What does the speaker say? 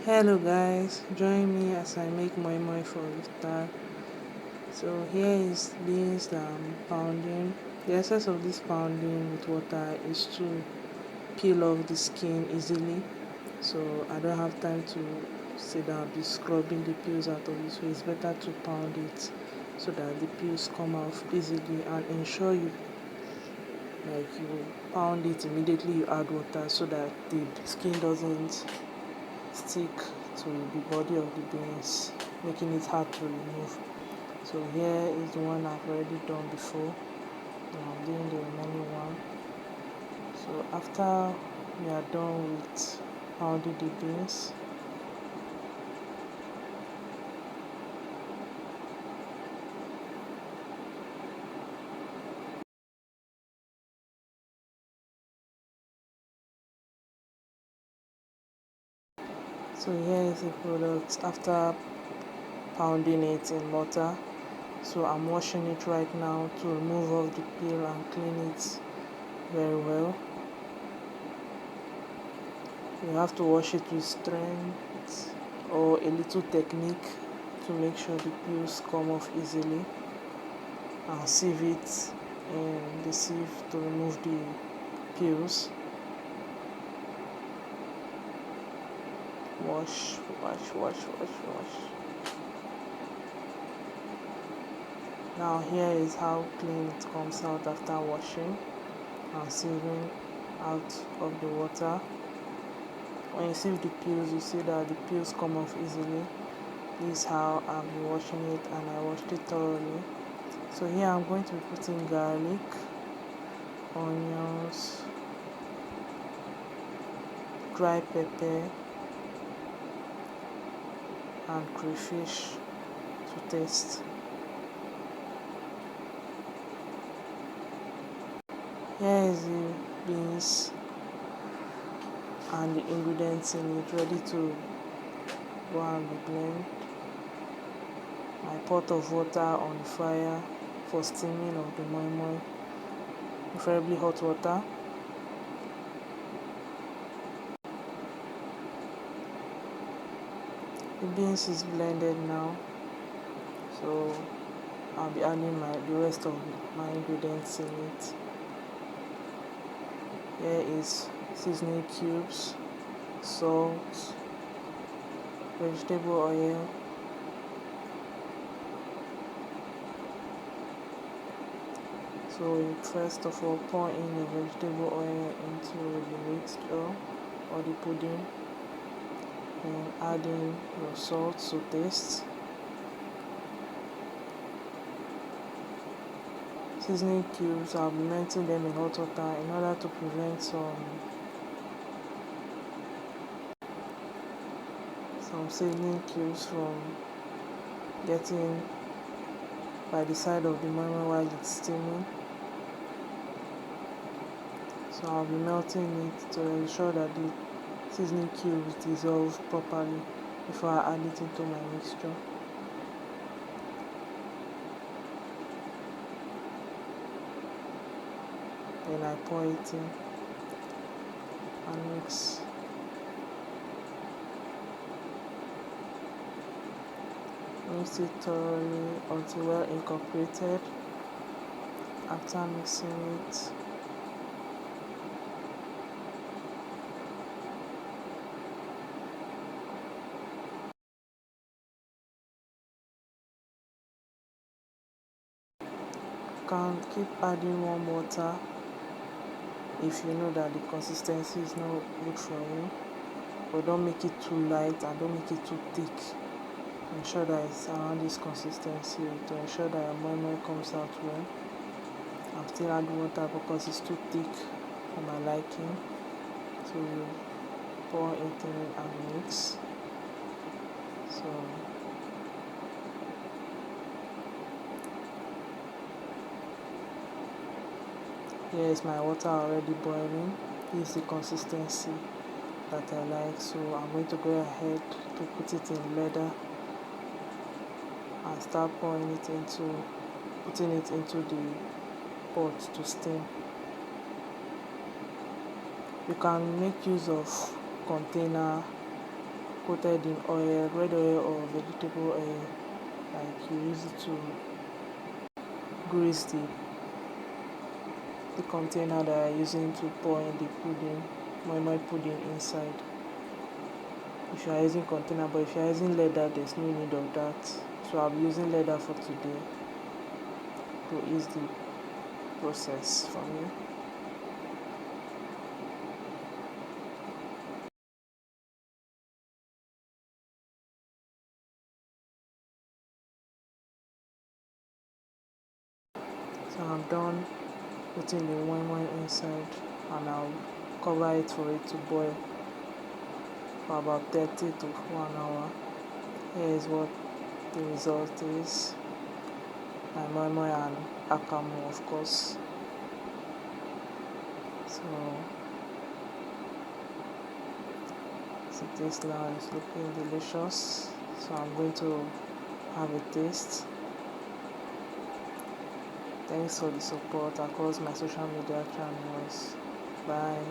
Hello guys, join me as I make moi-moi for iftar. So here is beans that I'm pounding. The essence of this pounding with water is to peel off the skin easily. So I don't have time to sit down be scrubbing the peels out of it. So it's better to pound it so that the peels come off easily, and ensure you pound it immediately you add water so that the skin doesn't stick to the body of the beans, making it hard to remove. So here is the one I've already done before, and I'm doing the remaining one. So after we are done with pounding the beans, so here is the product after pounding it in mortar. So I'm washing it right now to remove all the peel and clean it very well. You have to wash it with strength or a little technique to make sure the peels come off easily, and sieve it in the sieve to remove the peels. Wash, wash, wash, wash, wash. Now here is how clean it comes out after washing and sieving out of the water. When you sieve the peels, you see that the peels come off easily. This is how I've been washing it, and I washed it thoroughly. So here I'm going to be putting garlic, onions, dry pepper, and crayfish to taste. Here is the beans and the ingredients in it ready to go and be blended. My pot of water on the fire for steaming of the moi-moi, preferably hot water. The beans is blended now, so I'll be adding the rest of my ingredients in it. Here is seasoning cubes, salt, vegetable oil, so you first of all pour in the vegetable oil into the mixture or the pudding, and add in your salt to taste. Seasoning cubes, I'll be melting them in hot water in order to prevent some seasoning cubes from getting by the side of the moi-moi while it's steaming. So I'll be melting it to ensure that the seasoning cubes dissolve properly before I add it into my mixture. Then I pour it in and mix. Mix it thoroughly until well incorporated. After mixing it, you can keep adding warm water if you know that the consistency is not good for you, but don't make it too light and don't make it too thick. Ensure that it's around this consistency to ensure that your moi-moi comes out well. I'm still adding water because it's too thick for my liking, so you pour it in and mix. So here is my water already boiling. This is the consistency that I like, so I'm going to go ahead to put it in leather and start putting it into the pot to steam. You can make use of container coated in oil, red oil or vegetable oil, like you use it to grease the container that I'm using to pour in the pudding, moi-moi pudding inside. If you are using container, but if you are using leather, there's no need of that. So I'll be using leather for today to ease the process for me. So I'm done putting the moi-moi inside, and I'll cover it for it to boil for about 30 to 1 hour. Here is what the result is. My moi-moi and akamu, of course. So this now is looking delicious. So I'm going to have a taste. Thanks for the support across my social media channels. Bye.